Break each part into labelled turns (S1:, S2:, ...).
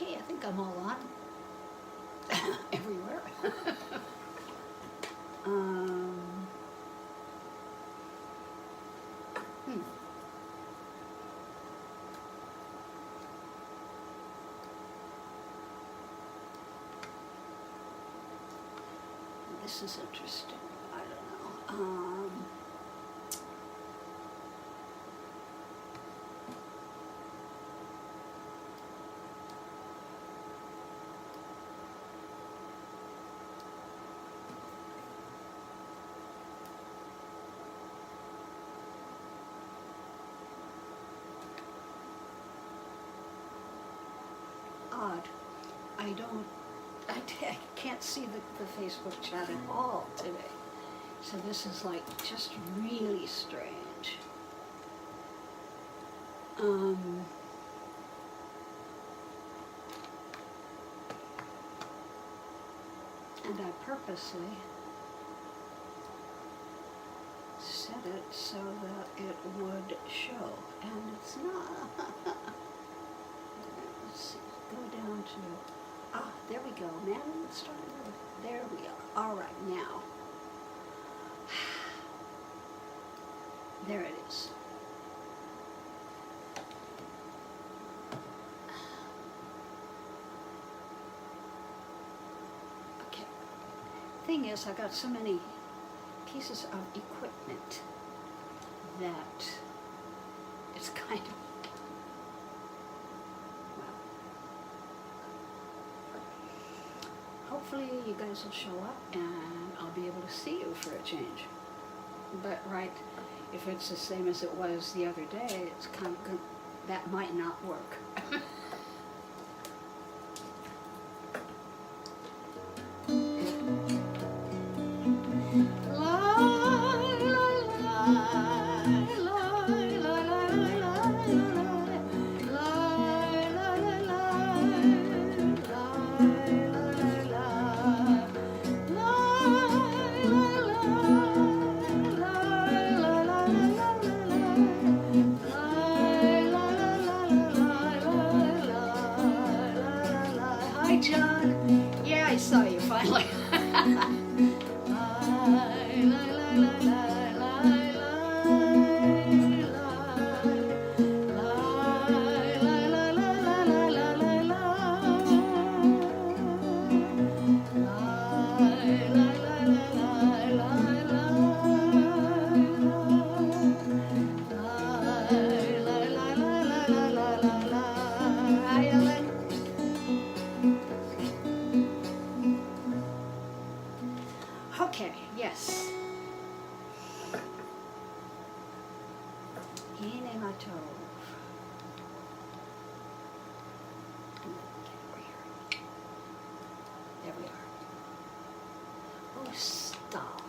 S1: Okay, I think I'm all on. Everywhere. This is interesting. I don't know. Odd. I can't see the Facebook chat at all today. So this is like just really strange. And I purposely set it so that it would show, and it's not. Let's see, go down to, there we go, man, let's start over. There we are. All right, now. There it is. Okay. Thing is, I got so many pieces of equipment that it's kind of, well, hopefully you guys will show up and I'll be able to see you for a change. But right, if it's the same as it was the other day, it's kind of good. That might not work. John. Yeah, I saw you finally. Okay, yes. Hine matov. There we are. Oh, stop.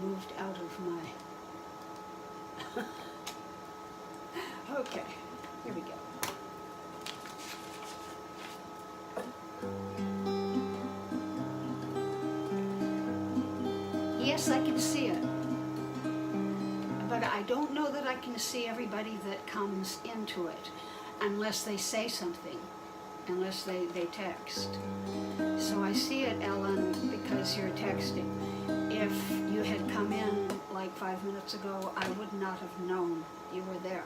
S1: Moved out of my... Okay, here we go. Yes, I can see it, but I don't know that I can see everybody that comes into it unless they say something, unless they text. So I see it, Ellen, because you're texting. If you had come in like 5 minutes ago, I would not have known you were there.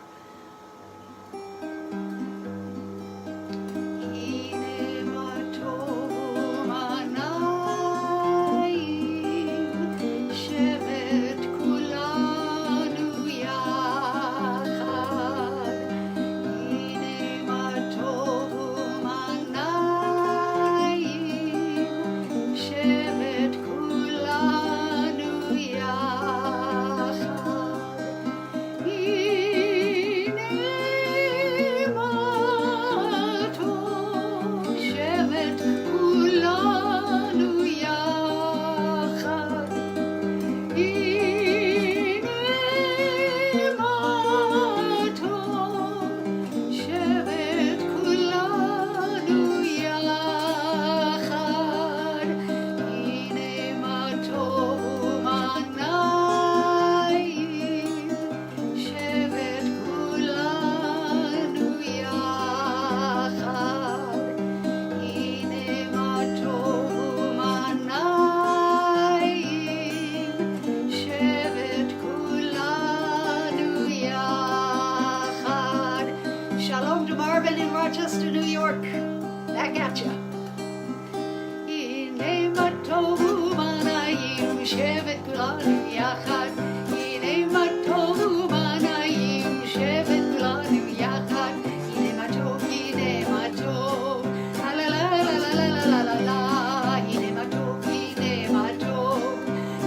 S1: Rochester, New York. Back at ya. הנה מה טוב ומה נעים, שבת כולנו יחד. הנה מה טוב ומה נעים, שבת כולנו יחד. הנה מה טוב, הנה מה טוב. לה לה לה לה לה לה לה לה לה. הנה מה טוב, הנה מה טוב.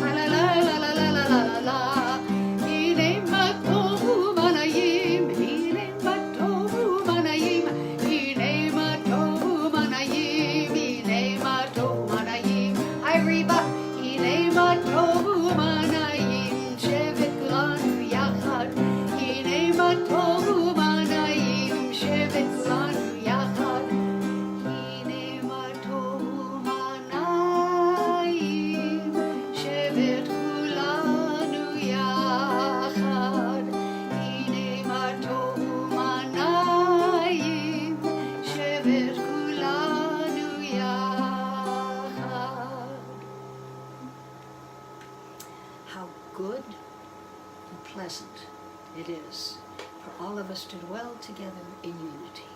S1: לה לה לה לה לה לה לה לה לה. הנה מה טוב ומה נעים, הנה מה טוב ומה נעים. הנה מה טוב ומה נעים, הנה מה טוב ומה נעים. היי ריבה, הנה מה טוב ומה נעים, שבת כולנו יחד. הנה מה טוב ומה נעים, שבת כולנו יחד. הנה מה טוב ומה נעים, שבת כולנו יחד. הנה מה טוב ומה נעים, שבת כולנו יחד. How good and pleasant it is for all of us to dwell together in unity.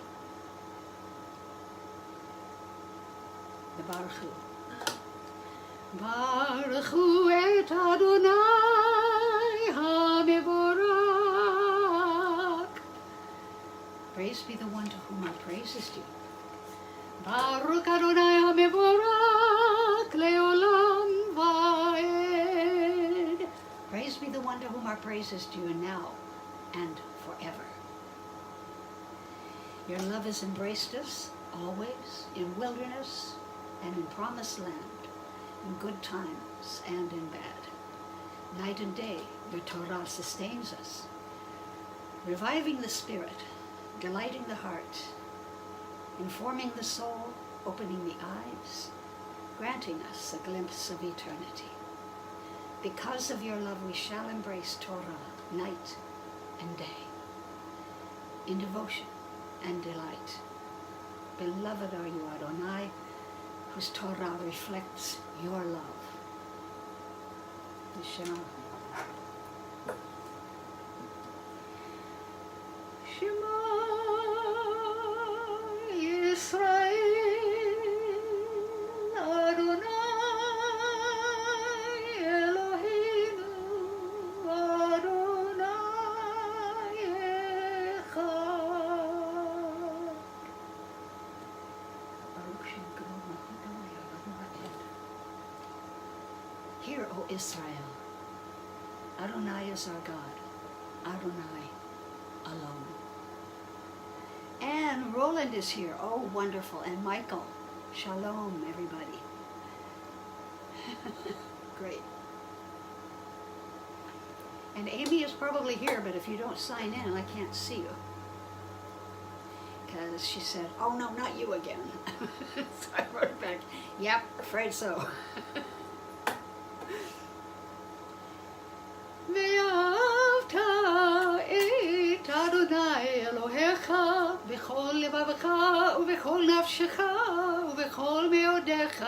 S1: The Baruch Hu. Baruch Hu et Adonai HaMevorak. Praise be the one to whom our praise is due. Baruch Adonai HaMevorak leolam vaed. Praise be the one to whom our praise is due now and forever. Your love has embraced us always, in wilderness and in promised land, in good times and in bad. Night and day, your Torah sustains us, reviving the spirit, delighting the heart, informing the soul, opening the eyes, granting us a glimpse of eternity. Because of your love, we shall embrace Torah night and day, in devotion and delight. Beloved are you, Adonai, whose Torah reflects your love. Shema. Shema Yisrael, Adonai Eloheinu, Adonai Echad. Baruch Shem Kavod Malchut Adonai. Hear, O Israel, Adonai is our God, Adonai alone. And Roland is here. Oh, wonderful. And Michael. Shalom, everybody. Great. And Amy is probably here, but if you don't sign in, I can't see you. Because she said, oh no, not you again. So I wrote back, yep, afraid so. ואהבת את אדוני אלוהיך בכל לבבך ובכל נפשך ובכל מאודיך,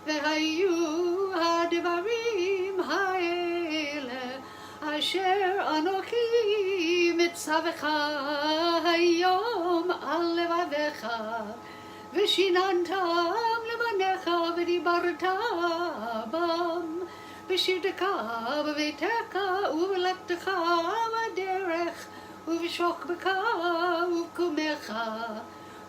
S1: והיו הדברים האלה אשר אנוכי מצווך היום על לבביך, ושיננתם לבניך ודיברת בם, בשבתך בביתך ובלכתך בדרך ובשוכבך ובקומך,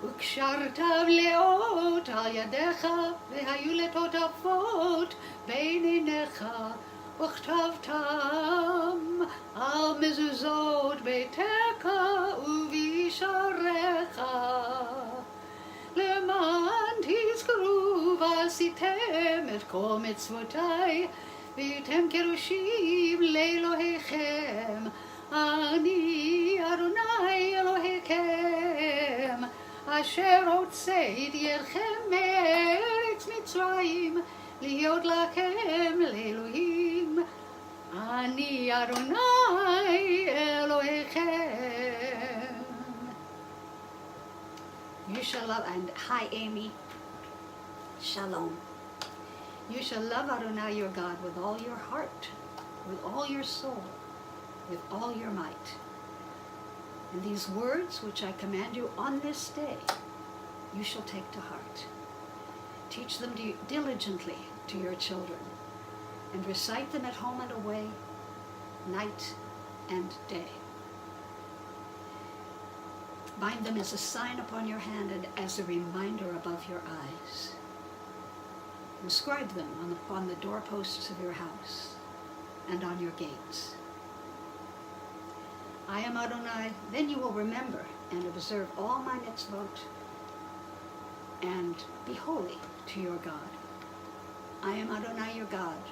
S1: וקשרתם לאות על ידיך, והיו לטוטפות בין עיניך, וכתבתם על מזוזות ביתך ובישעריך, למען תזכרו ועשיתם את כל מצוותיי, והייתם קדושים לאלוהיכם, אני אדוני אלוהיכם, אשר הוצאתי אתכם מארץ מצרים, להיות לכם לאלוהים, אני אדוני אלוהיכם. You shall love, and hi Amy, Shalom. You shall love Adonai your God with all your heart, with all your soul, with all your might. And these words which I command you on this day, you shall take to heart. Teach them diligently to your children, and recite them at home and away, night and day. Bind them as a sign upon your hand and as a reminder above your eyes. Inscribe them on the doorposts of your house and on your gates. I am Adonai. Then you will remember and observe all my mitzvot and be holy to your God. I am Adonai your God,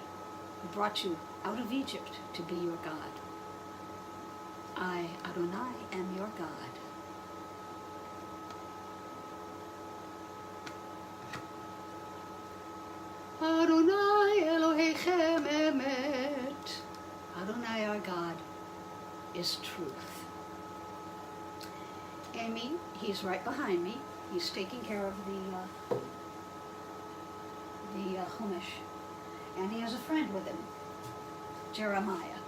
S1: who brought you out of Egypt to be your God. I, Adonai, am your God. Adonai Elohechem emet. Adonai our God is truth. Amy, he's right behind me. He's taking care of the Chumash. And he has a friend with him, Jeremiah.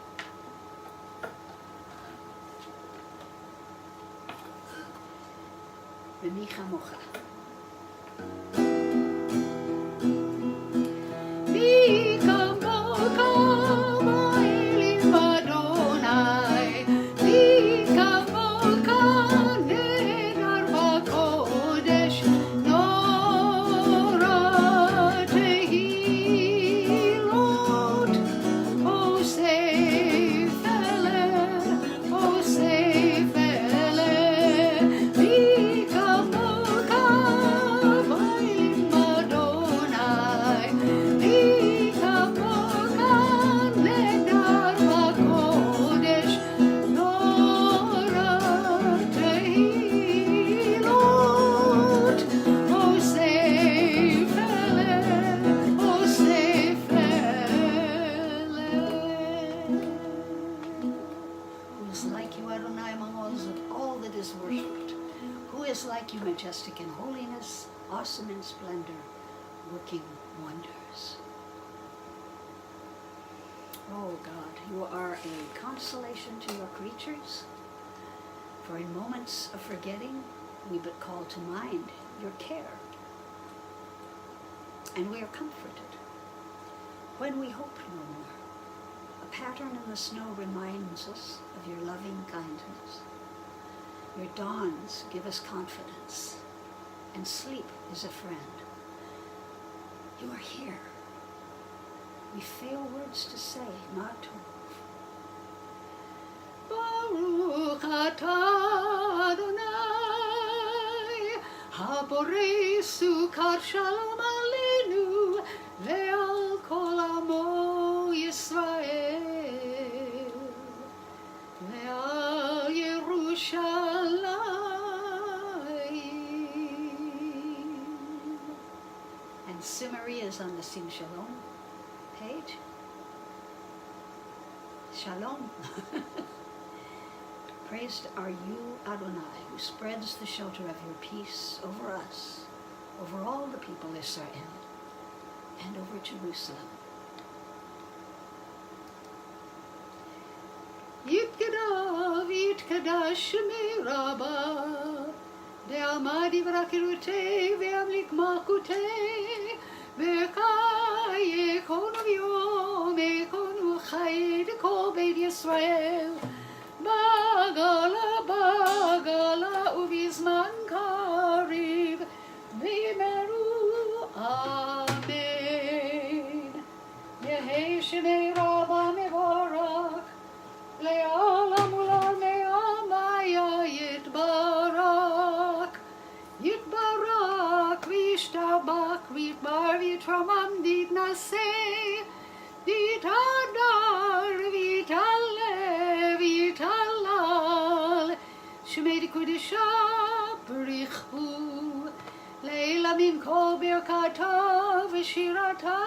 S1: B'micha mocha. Majestic in holiness, awesome in splendor, working wonders. Oh God, you are a consolation to your creatures, for in moments of forgetting, we but call to mind your care, and we are comforted. When we hope no more, a pattern in the snow reminds us of your loving kindness. Your dawns give us confidence, and sleep is a friend. You are here. We fail words to say, not to move. Baruch atah Adonai, haborei sukkot shalom aleinu, ve'al kol amo Yisrael, ve'al Yerushalayim. Simmery is on the Sing Shalom page. Shalom. Praised are you, Adonai, who spreads the shelter of your peace over us, over all the people Israel, and over Jerusalem. Yitkadav, yitkadash shemei rabbah, de'amad yivrakirutei ve'amlik malkutei, ve'kai yekonu v'yom yekonu chai d'kol beit Yisrael, bagala bagala uvizman kariv v'imeru amen. Yehei shemei rabbah mevorach, le'olam ulam me'amaya yitbarak, yitbarak v'yishtabak v'yitbar v'yitramam ditnaseh, v'yitadar v'yitale v'yitalal, shemei d'kudisha b'richu, le'elamim kol birkata v'shirata,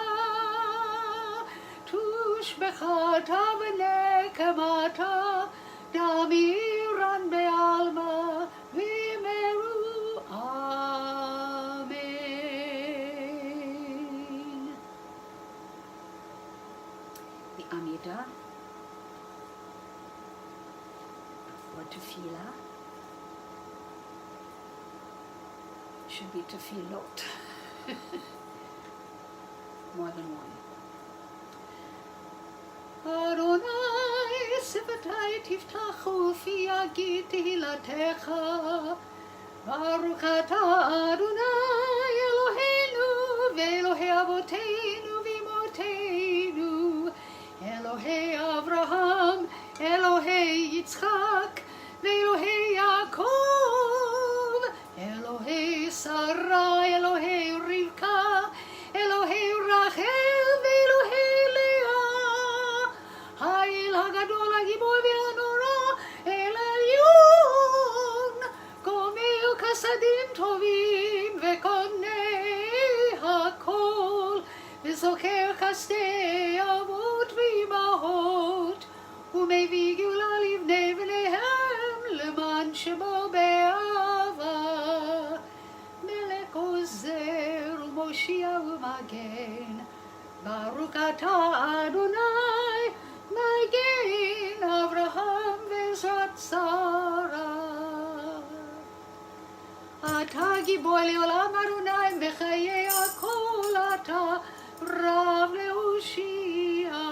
S1: tushbechata v'nekemata, damiran be'alma v'imeru amen. The Amidah, or Tefillah, should be tefillot. More than one. Adonai, sifetai tiftachu fi yagid tehilatecha. Baruch atah Adonai Eloheinu ve'Elohei Avoteinu v'Imotenu, Elohei Avraham, Elohei Yitzchak, ve'Elohei Yaakov, Elohei Sarah, Elohei Rivka, Elohei Rachel, ve'Elohei Leah, Ha'el Hagadol Hagibor ve'Hanora, El Elyon, Gomel Kasadim Tovim ve'Konei Hakol, V'Zocher Chasdei Avot v'Imahot, U'mevii Geula livnei v'neihem leman shemo be'ava, Melech Ozer u'Moshia u'Magen, Baruch atah Adonai, Magen Avraham ve'Ezrat Sarah. Atah gibor le'olam Adonai v'chayei hakol, atah rav le'Hoshia,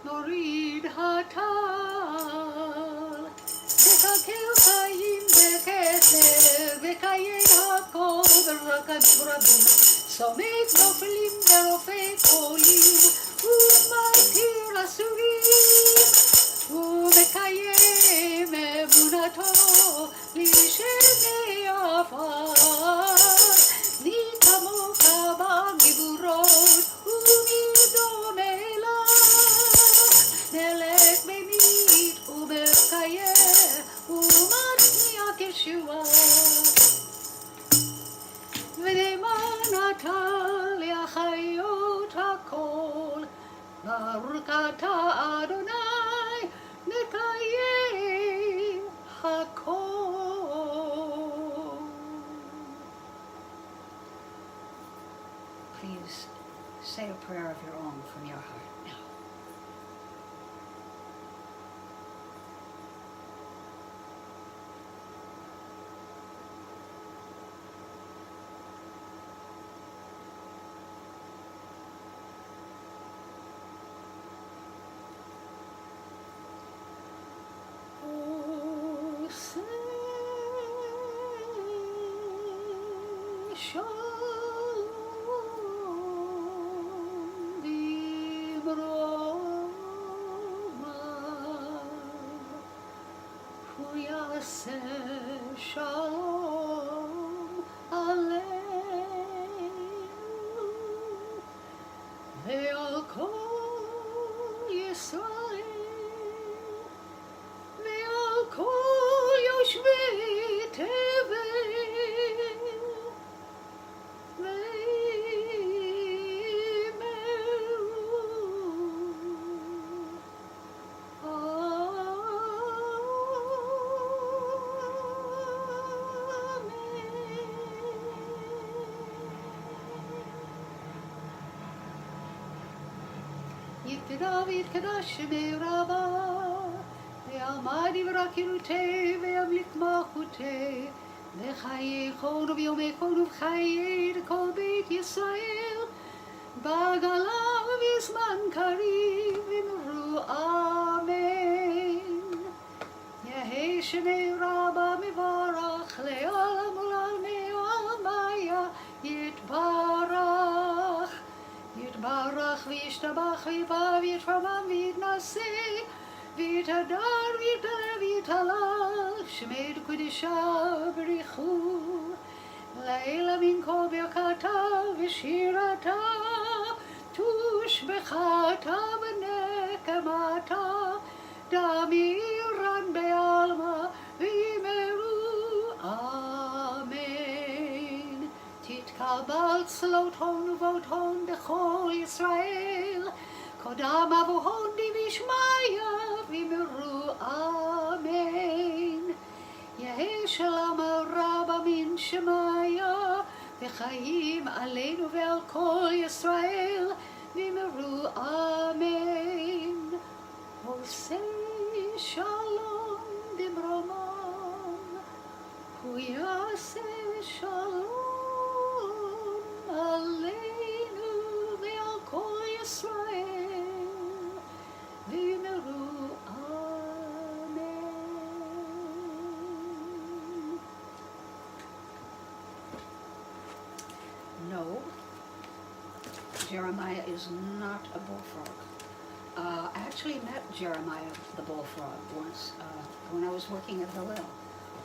S1: morid hatal, v'kakel chayim v'keser, v'kayei hakol v'rakadim rabim, somek noflim v'rofei kolim, u'matir asurim, u'mekayem emunato l'shenei afar, ni kamoka b'giburot, u'nidom elach, melech memit u'mekayem, u'matniach Yeshua. ונאמן אתה להחיות הכל, ברוך אתה אדוני מקיים הכל. Please say a prayer of your own from your heart now. Shalom aleinu ve'al kol Yisrael ve'al kol yoshvei tevel יתקדש ויתקדש שמי רבה, ועמד יברכנותי וימליך מלכותי, בחיי חון וביומי חון ובחיי כל בית ישראל, בגלה ובזמן קריב אמרו אמן. יהי שמי רבה מברך לעולם ולעלמי עלמיה יתברך. יתברך וישתבח ויבא ויתרומם ויתנשא ויתהדר ויתעלה ויתהלל שמי קודשה בריחו לילה מן כל ברכתה ושירתה תושבחתה ונקמתה דמירן בעלמא ויאמרו אמן. תתקבל צלות הון ובאות הון בכל ישראל, קודם אבו הון דבשמיא ואמרו אמן. יהי שלום רבה מן שמיא וחיים עלינו ועל כל ישראל ואמרו אמן. עושה שלום במרומם הוא יעשה Shalom Aleinu ve'al kol Yisrael v'yimeru Amen. No, Jeremiah is not a bullfrog. I actually met Jeremiah the bullfrog once when I was working at Hillel.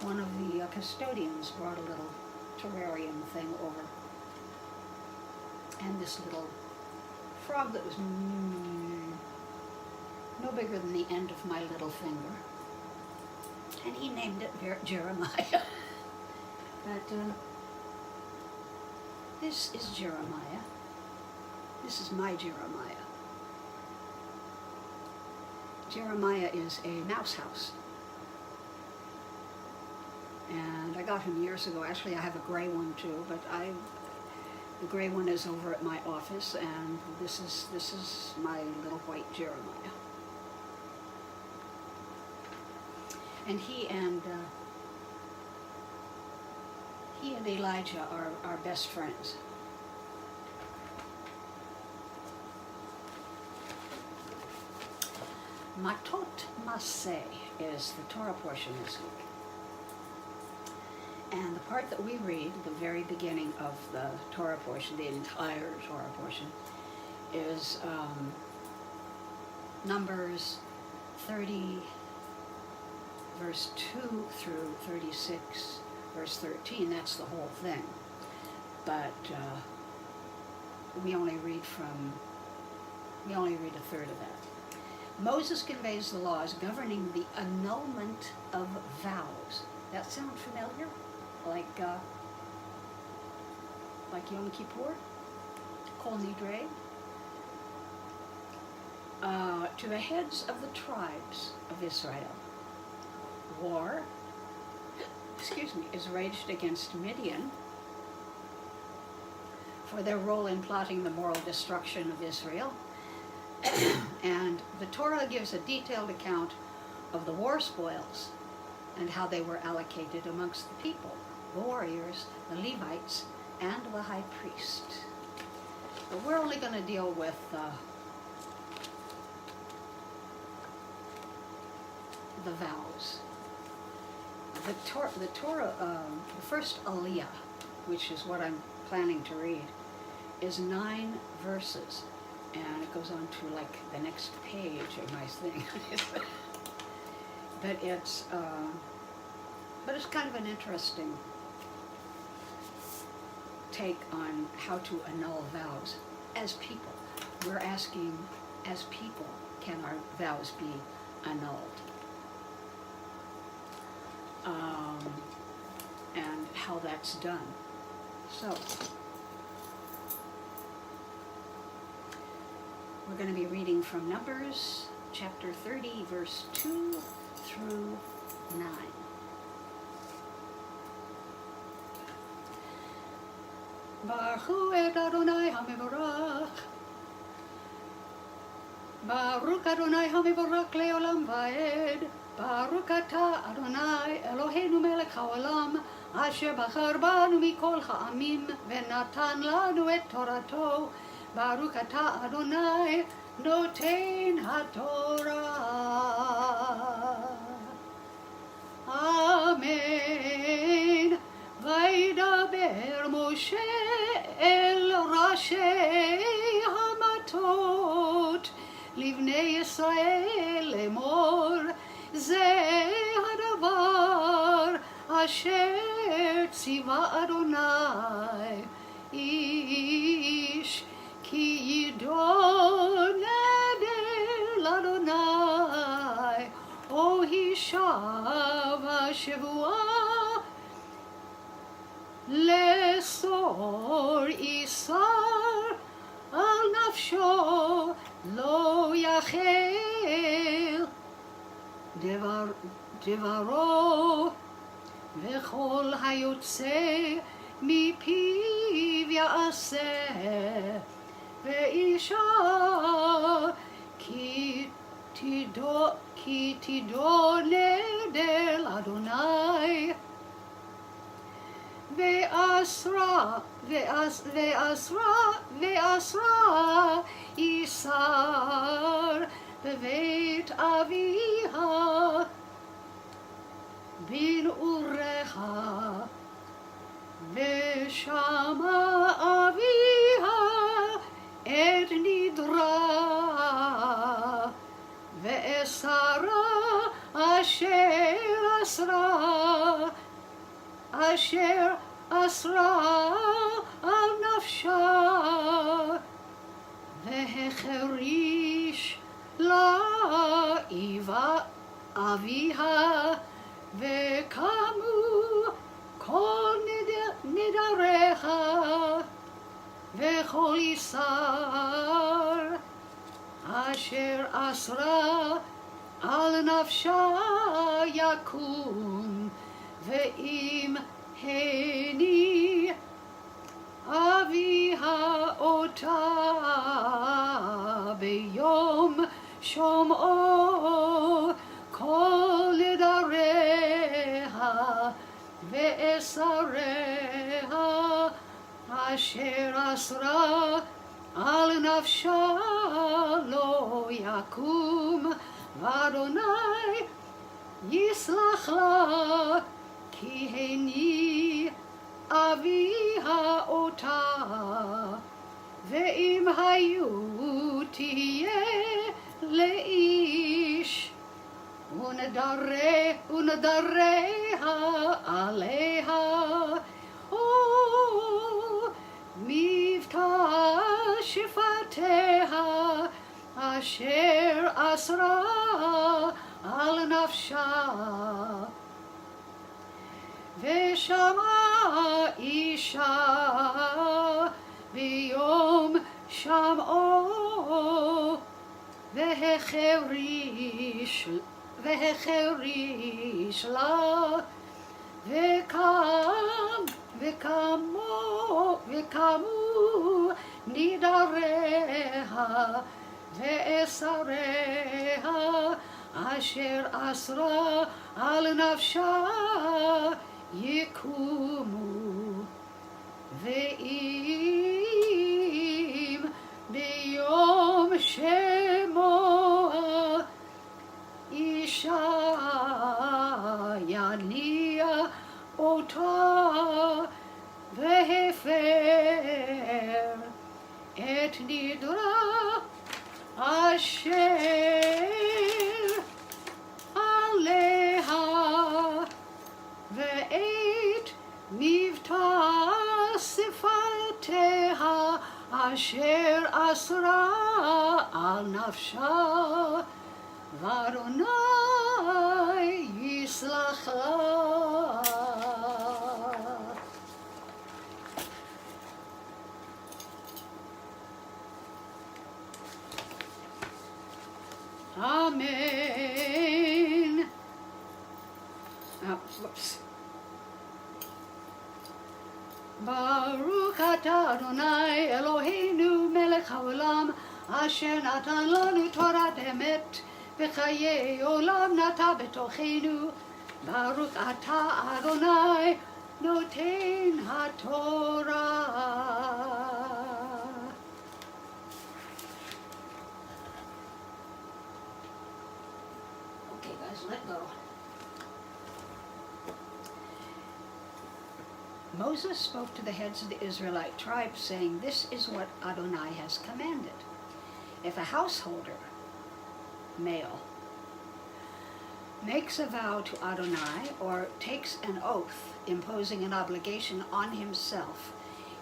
S1: One of the custodians brought a little terrarium thing over, and this little frog that was no bigger than the end of my little finger, and he named it Jeremiah. But this is Jeremiah. This is my Jeremiah. Jeremiah is a mouse house. And I got him years ago. Actually, I have a gray one too, but the gray one is over at my office, and this is my little white Jeremiah. And he and Elijah are best friends. Matot Maseh is the Torah portion this week. And the part that we read, the very beginning of the Torah portion, the entire Torah portion, is Numbers 30, verse 2 through 36, verse 13. That's the whole thing. But we only read a third of that. Moses conveys the laws governing the annulment of vows. That sound familiar? Like Yom Kippur, Kol Nidre, to the heads of the tribes of Israel. War, is waged against Midian for their role in plotting the moral destruction of Israel. And the Torah gives a detailed account of the war spoils and how they were allocated amongst the people, the warriors, the Levites, and the high priest. But we're only going to deal with the vows. The Torah, the first Aliyah, which is what I'm planning to read, is 9 verses, and it goes on to like the next page of my thing. But it's kind of an interesting take on how to annul vows as people. We're asking, as people, can our vows be annulled? And how that's done. So, we're going to be reading from Numbers chapter 30, verse 2 through 9. Baruch et Adonai HaMevorach. Baruch Adonai HaMevorach le'olam va'ed. Baruch atah Adonai Eloheinu melech haolam, asher bachar banu mikol ha'amim ve'natan lanu et torato. Baruch atah Adonai noten haTorah. Amen. Vaydaber Moshe el rashei hamatot livnei Yisrael lemor. זה הדבר אשר ציווה אדוני איש כי ידון נדר לאדוני או הישב השבועה לאסור איסר על נפשו לא יחל דברו וכל היוצא מפיו יעשה ואישה כי תדון נדר לאדוני ואסרה יסר בבית אביה בנעוריך ושמע אביה את נדרה ואסרה אשר אסרה על נפשה והחריש לה אביה וקמו כל נדריך וכל יסר אשר אסרה על נפשה יקום ואם הני אביה אותה ביום שומעו כל נדריה ואסריה אשר אסרה על נפשה לא יקום ואדוני יסלח לה כי הני אביה אותה ואם היו תהיה לאיש ונדריה עליה או מבטא שפתיה אשר אסרה על נפשה ושמעה אישה ביום שמעו והחריש לה וקמו נדריה ואסריה אשר אסרה על נפשה יקומו ואם ביום שמוע אישה יניע אותה והפר את נדרה אשר עליה ואת מבטא שפתיה אשר אסרה על נפשה ואדוני יסלח לה. Amen. Whoops. Baruch atah Adonai Eloheinu melech haolam asher natan lanu torat emet v'chayei olam nata betochenu. Baruch atah Adonai noten haTorah. Okay, guys, let go. Moses spoke to the heads of the Israelite tribes, saying, "This is what Adonai has commanded. If a householder, male, makes a vow to Adonai or takes an oath imposing an obligation on himself,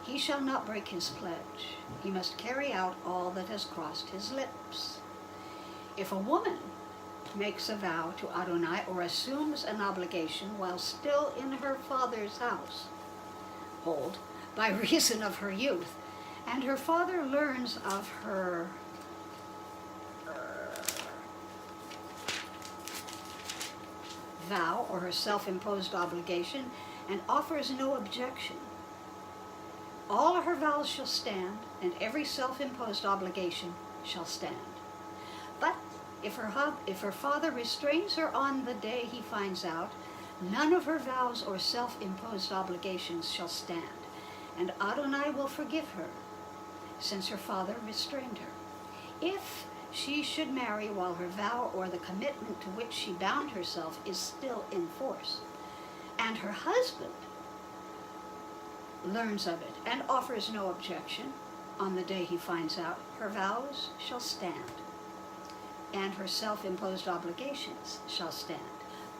S1: he shall not break his pledge. He must carry out all that has crossed his lips. If a woman makes a vow to Adonai or assumes an obligation while still in her father's household by reason of her youth, and her father learns of her vow or her self-imposed obligation and offers no objection, all her vows shall stand, and every self-imposed obligation shall stand. But if her father restrains her on the day he finds out, None of her vows or self-imposed obligations shall stand, and Adonai will forgive her, since her father restrained her. If she should marry while her vow or the commitment to which she bound herself is still in force, and her husband learns of it and offers no objection on the day he finds out, her vows shall stand, and her self-imposed obligations shall stand.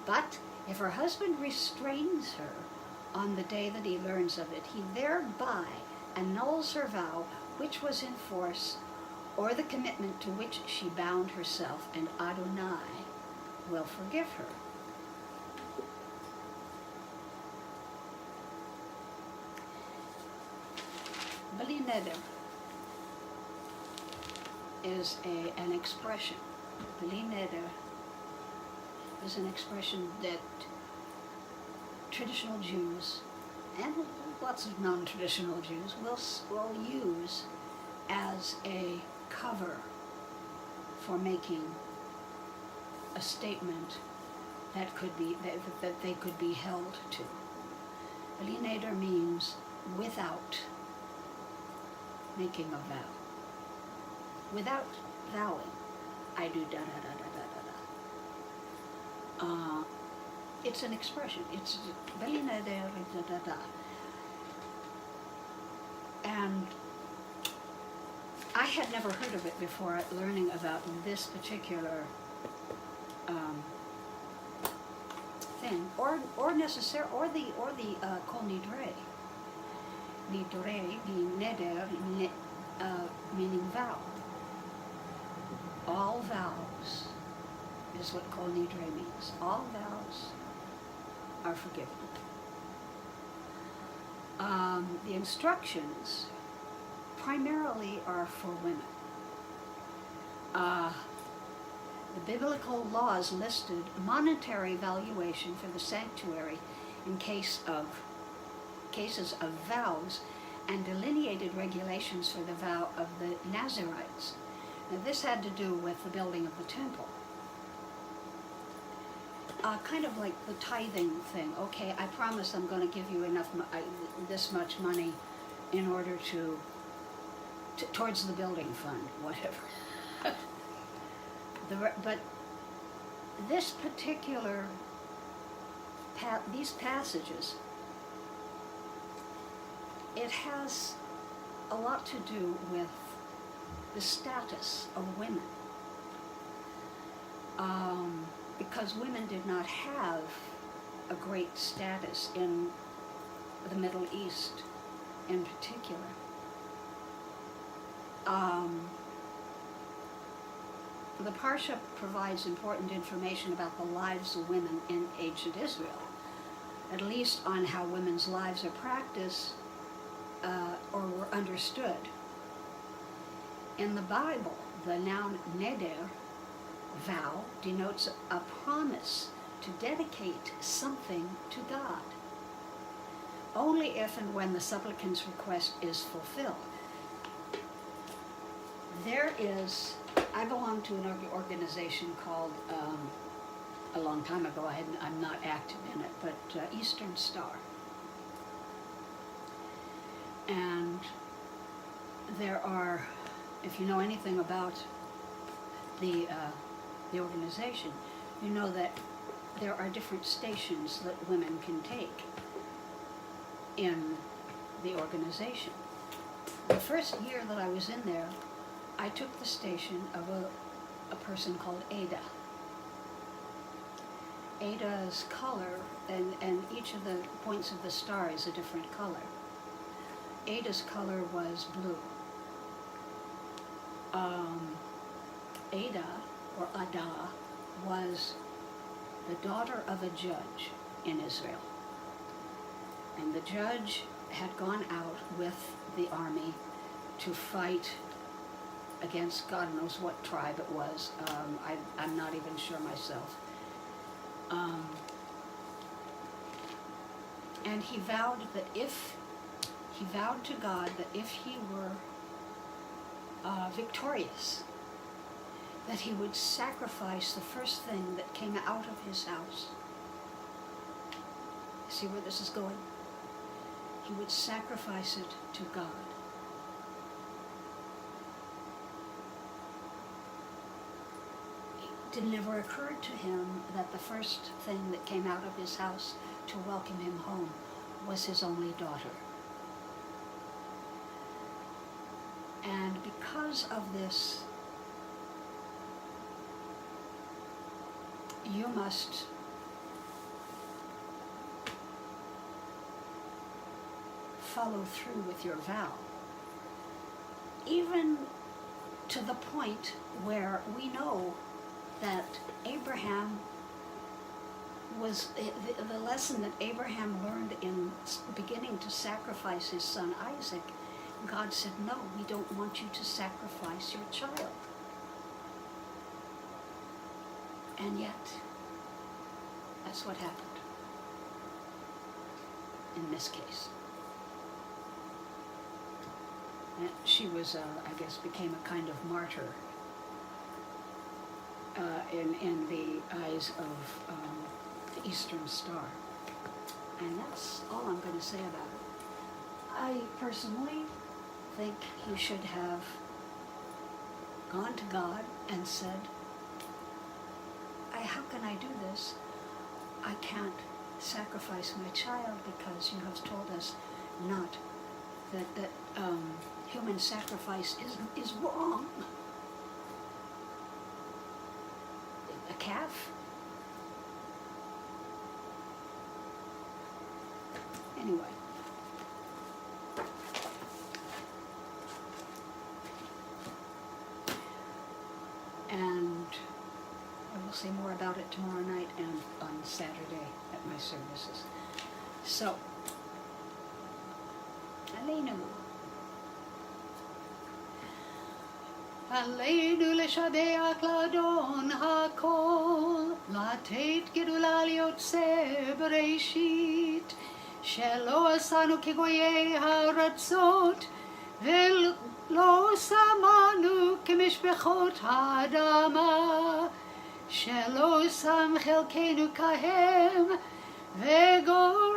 S1: But if her husband restrains her on the day that he learns of it, he thereby annuls her vow which was in force, or the commitment to which she bound herself, and Adonai will forgive her. Bali neder is an expression. Bali neder is an expression that traditional Jews and lots of non-traditional Jews will use as a cover for making a statement that could be that they could be held to. Bali neder means without making a vow. Without vowing, I do da da da da da da da. It's an expression. It's Bali neder da da da. And I had never heard of it before learning about this particular thing, or the kol nidre. Nidre being neder, meaning vow. All vows is what kol nidre means. All vows are forgiven. The instructions primarily are for women. The biblical laws listed monetary valuation for the sanctuary in cases of vows, and delineated regulations for the vow of the Nazirites. Now, this had to do with the building of the temple. Kind of like the tithing thing. Okay, I promise I'm going to give you enough, this much money in order to towards the building fund, whatever. But this particular, these passages, it has a lot to do with the status of women. Because women did not have a great status in the Middle East in particular. The Parsha provides important information about the lives of women in ancient Israel, at least on how women's lives are practiced or were understood. In the Bible, the noun neder, vow, denotes a promise to dedicate something to God, only if and when the supplicant's request is fulfilled. I belong to an organization called, a long time ago, I'm not active in it, but Eastern Star. And there are, if you know anything about the organization, you know that there are different stations that women can take in the organization. The first year that I was in there, I took the station of a person called Ada. Ada's color, and each of the points of the star is a different color. Ada's color was blue. Ada, or Ada, was the daughter of a judge in Israel. And the judge had gone out with the army to fight against God knows what tribe it was. I'm not even sure myself. And he vowed to God that if he were victorious, that he would sacrifice the first thing that came out of his house See where this is going? He would sacrifice it to God. It never occurred to him that the first thing that came out of his house to welcome him home was his only daughter. And because of this, you must follow through with your vow, even to the point where we know that Abraham was, the lesson that Abraham learned in beginning to sacrifice his son Isaac, God said, no, we don't want you to sacrifice your child. And yet, that's what happened in this case. And she was, I guess, became a kind of martyr in the eyes of the Eastern Star. And that's all I'm going to say about it. I personally think he should have gone to God and said, how can I do this? I can't sacrifice my child because you have told us not, that human sacrifice is wrong. A calf? Anyway. And I will say more about it tomorrow night and on Saturday at my services. So, Aleinu. Aleinu לשבח לאדון הכל, לתת גדולה ליוצא בראשית, שלא עשינו כגויי הארצות, ולא שמנו כמשפחות האדמה, שלא שם חלקנו כהם, וגורלנו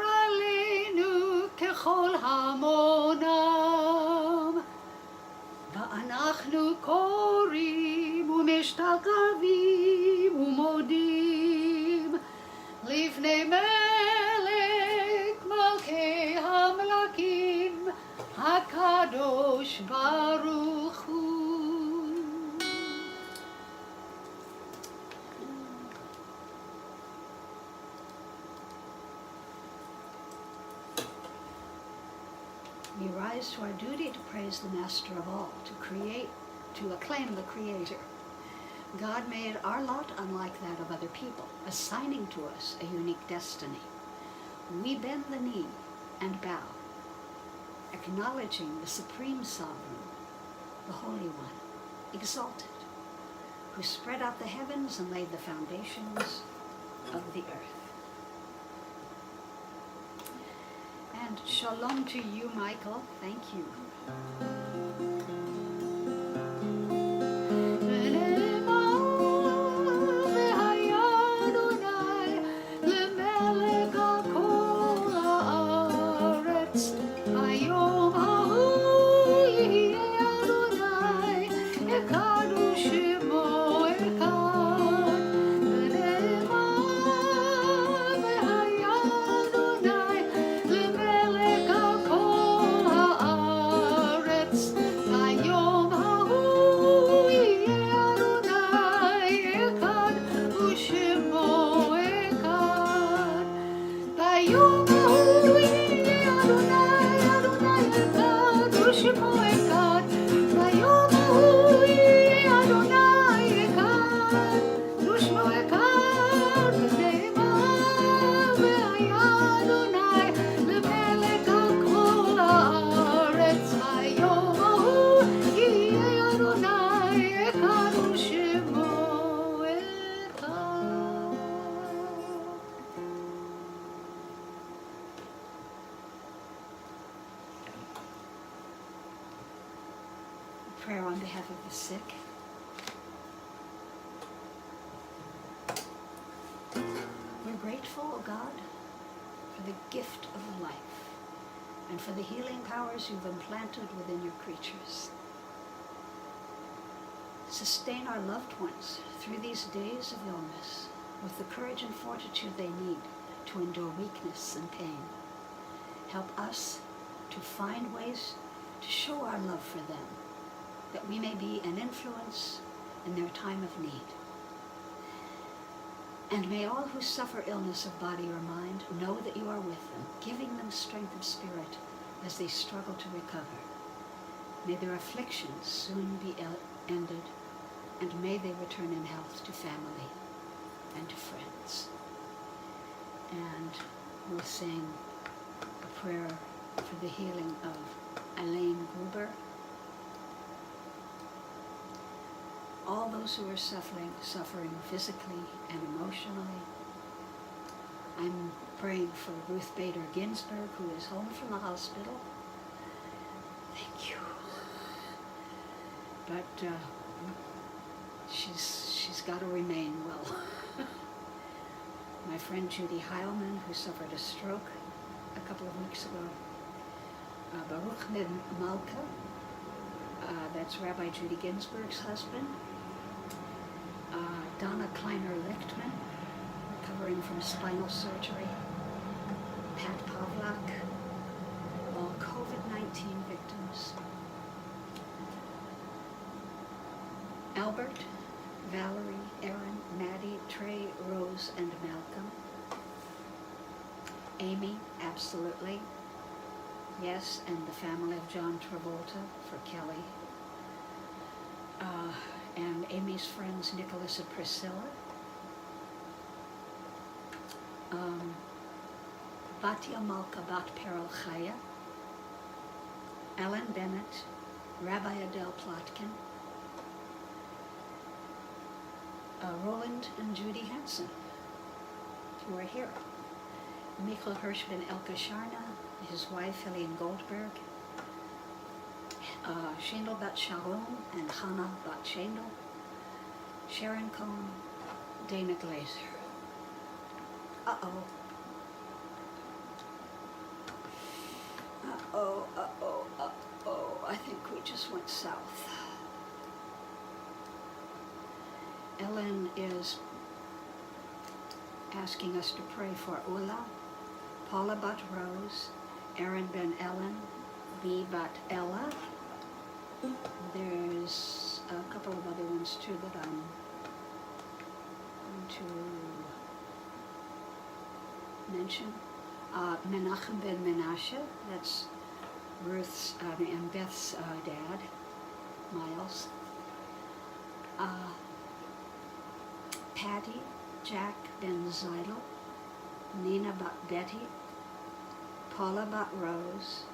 S1: ככל המונם. ואנחנו קוראים ומשתחווים ומודים לפני מלך מלכי המלכים הקדוש ברוך הוא. We rise to our duty to praise the Master of all, to acclaim the Creator. God made our lot unlike that of other people, assigning to us a unique destiny. We bend the knee and bow, acknowledging the Supreme Sovereign, the Holy One, exalted, who spread out the heavens and laid the foundations of the earth. And shalom to you, Michael. Thank you. Prayer on behalf of the sick. We're grateful, O God, for the gift of life and for the healing powers you've implanted within your creatures. Sustain our loved ones through these days of illness with the courage and fortitude they need to endure weakness and pain. Help us to find ways to show our love for them, that we may be an influence in their time of need. And may all who suffer illness of body or mind know that you are with them, giving them strength of spirit as they struggle to recover. May their afflictions soon be ended, and may they return in health to family and to friends. And we'll sing a prayer for the healing of Elaine Gruber. All those who are suffering physically and emotionally. I'm praying for Ruth Bader Ginsburg, who is home from the hospital. Thank you. But she's got to remain well. My friend Judy Heilman, who suffered a stroke a couple of weeks ago. Baruch Ben Malka, that's Rabbi Judy Ginsburg's husband. Donna Kleiner-Lichtman, recovering from spinal surgery. Pat Pavlak, all COVID-19 victims. Albert, Valerie, Aaron, Maddie, Trey, Rose, and Malcolm. Amy, absolutely. Yes, and the family of John Travolta for Kelly. And Amy's friends, Nicholas and Priscilla. Batya Malka Bat Perel Chaya. Ellen Bennett, Rabbi Adele Plotkin. Roland and Judy Hansen, who are here. Michael Hirsch ben Elke Sharna, his wife Helene Goldberg. Shendel bat Shalom and Hannah bat Shendel. Sharon Cohn, Dana Glazer. Uh-oh. Uh-oh, uh-oh, uh-oh. I think we just went south. Ellen is asking us to pray for Ula, Paula bat Rose, Aaron ben Ellen, B bat Ella. There's a couple of other ones too that I'm going to mention. Menachem ben Menashe, that's Ruth's and Beth's dad, Miles. Patty, Jack ben Zeidel, Nina bat Betty, Paula bat Rose,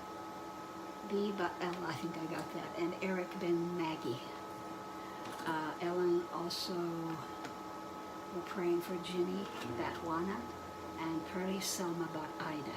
S1: B bat Ella, I think I got that, and Eric ben Maggie. Ellen also, we're praying for Ginny bat Wana, and Pearlie Selma bat Ida.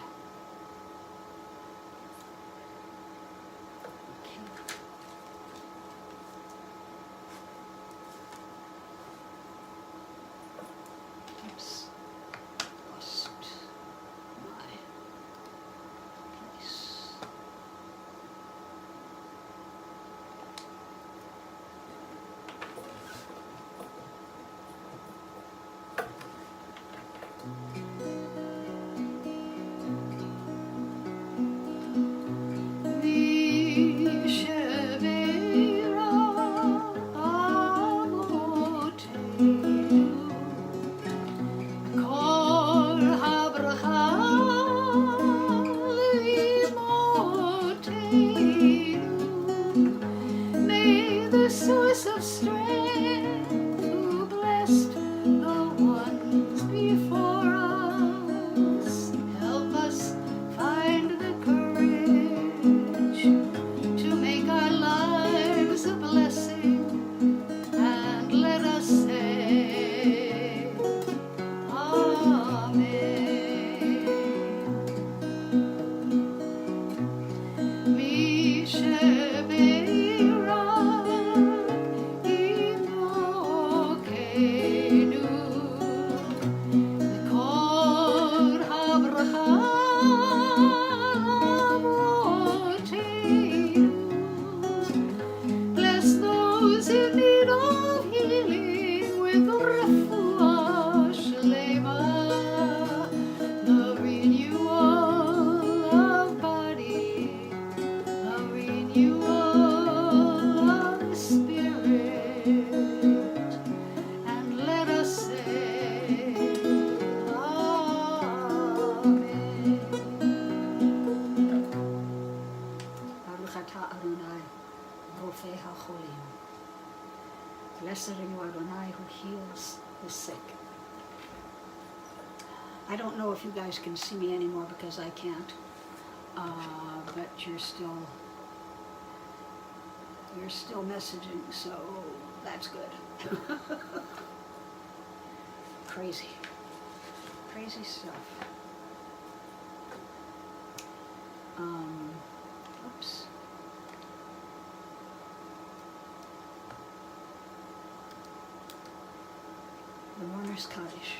S1: I don't know if you guys can see me anymore because I can't. But you're still messaging, so that's good. Crazy stuff. Oops. The Mourner's Kaddish.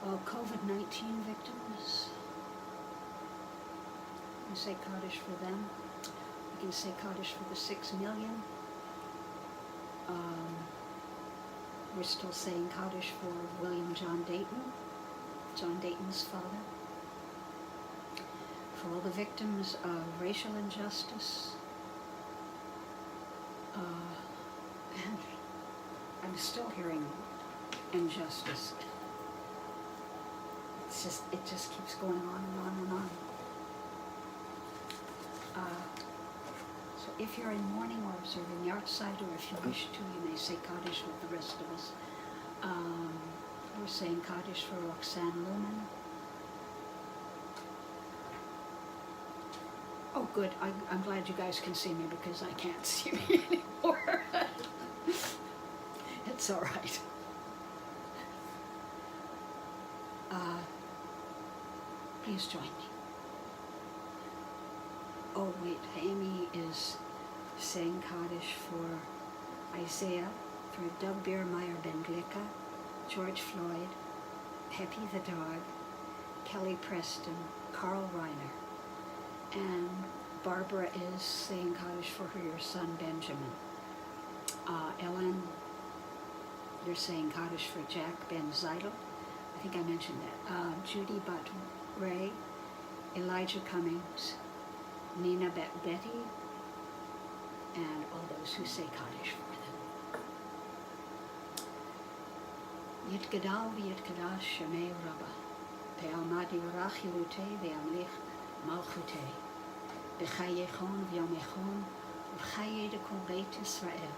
S1: All COVID-19 victims. We say Kaddish for them. We can say Kaddish for the 6 million. We're still saying Kaddish for William John Dayton, John Dayton's father. For all the victims of racial injustice. And I'm still hearing injustice. It just keeps going on and on and on. So if you're in mourning or observing the outside, or if you wish to, you may say Kaddish with the rest of us. We're saying Kaddish for Roxanne Lumen. Oh, good. I'm glad you guys can see me because I can't see me anymore. It's all right. Please join me. Oh wait, Amy is saying Kaddish for Isaiah, for Doug Biermeyer Ben Glica, George Floyd, Peppy the dog, Kelly Preston, Carl Reiner, and Barbara is saying Kaddish for her son Benjamin. Ellen, you're saying Kaddish for Jack Ben Zeidel. I think I mentioned that. Judy Butt Ray, Elijah Cummings, Nina Betty, and all those who say Kaddish for them. Yitgadal v'yitgadash shemei Rabba, pe'almad yivarach Yirutei ve'amlich malchutei, b'chayechon v'yomechon, v'chayei dekol beit Yisrael,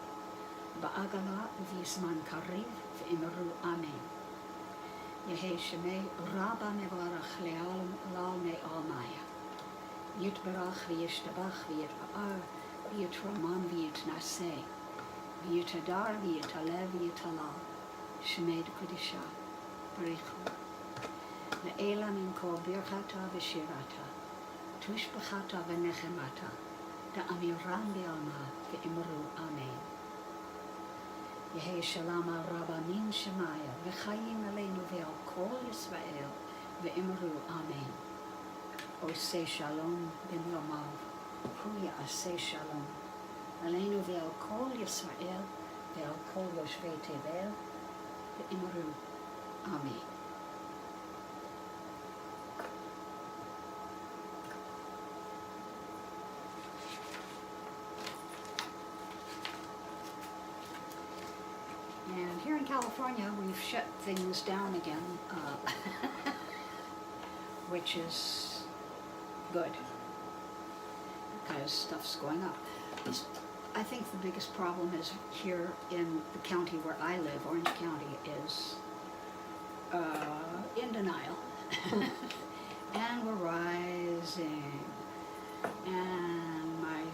S1: ba'agala v'yizman kariv v'imru amen. Yehi shemei Rabba mevarach le'al me'almaya. Yitbarach v'yishtabach v'yitba'ar v'yitraman v'yitnaseh v'yitadar v'yitalev v'yitalal shemei d'kudisha barichu le'ela min kol birchata v'shirata tushbachata v'nechemata da'amiram be'alma v'imru amen. Yehi shalom al Rabba min shemaya v'chayim aleinu ve'al kol Yisrael v'imru amen. O say shalom ben yomav, hu ya'aseh shalom. Aleinu ve'al kol Yisrael, ve'al kol yoshvei tevel, ve'imru. Amen. And here in California, we've shut things down again, which is good, because stuff's going up. I think the biggest problem is here in the county where I live, Orange County, is in denial. And we're rising. And my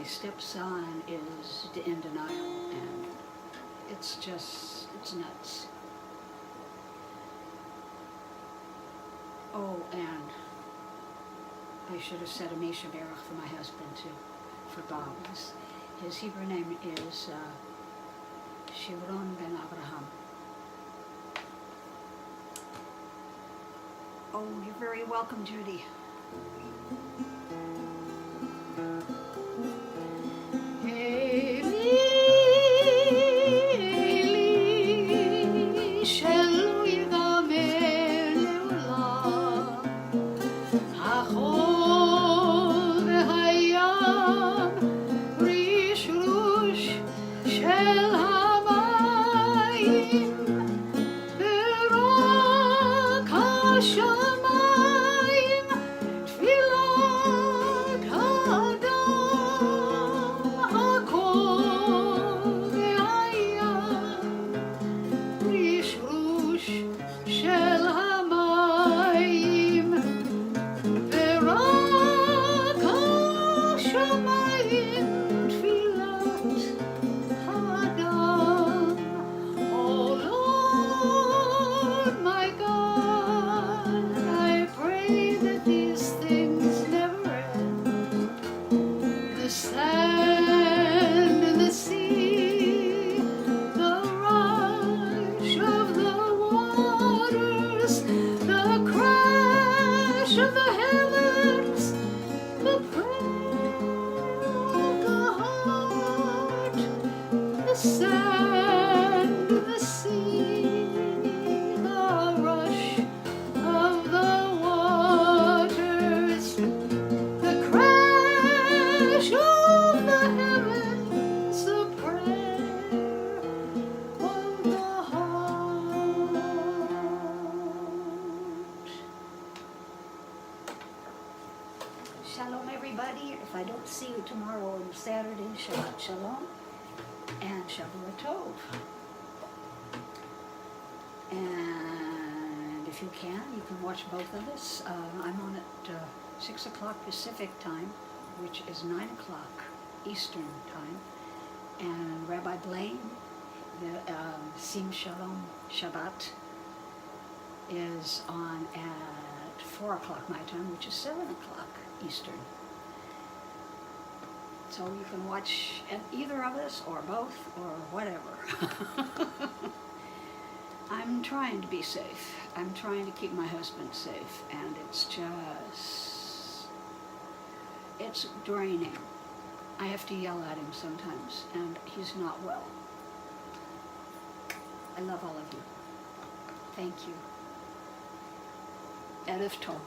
S1: stepson is in denial, and it's nuts. Oh, and I should have said a Mesha Berach for my husband too, for Bob. His Hebrew name is Shivron ben Abraham. Oh, you're very welcome, Judy.
S2: Shel hamayim
S1: השמיים תפילת האדם הכל והיה רשרוש של המים ורק השמיים תפילת האדם. Oh Lord my God, I pray that these things never end. The sand and the sea, the rush of the waters, the crash of the heavens, the prayer of the heart, the sand, the sea, the rush of the waters, the crash of the heavens, the prayer of the heart. Shalom, everybody. If I don't see you tomorrow on Saturday, Shabbat Shalom and Shavua Tov. And if you can watch both of us. I'm on at 6 o'clock Pacific time, which is 9 o'clock Eastern time. And Rabbi Blaine, the Sim Shalom Shabbat, is on at 4 o'clock my time, which is 7 o'clock Eastern. So you can watch either of us or both or whatever. I'm trying to be safe. I'm trying to keep my husband safe, and it's draining. I have to yell at him sometimes, and he's not well. I love all of you. Thank you. Erev Tov.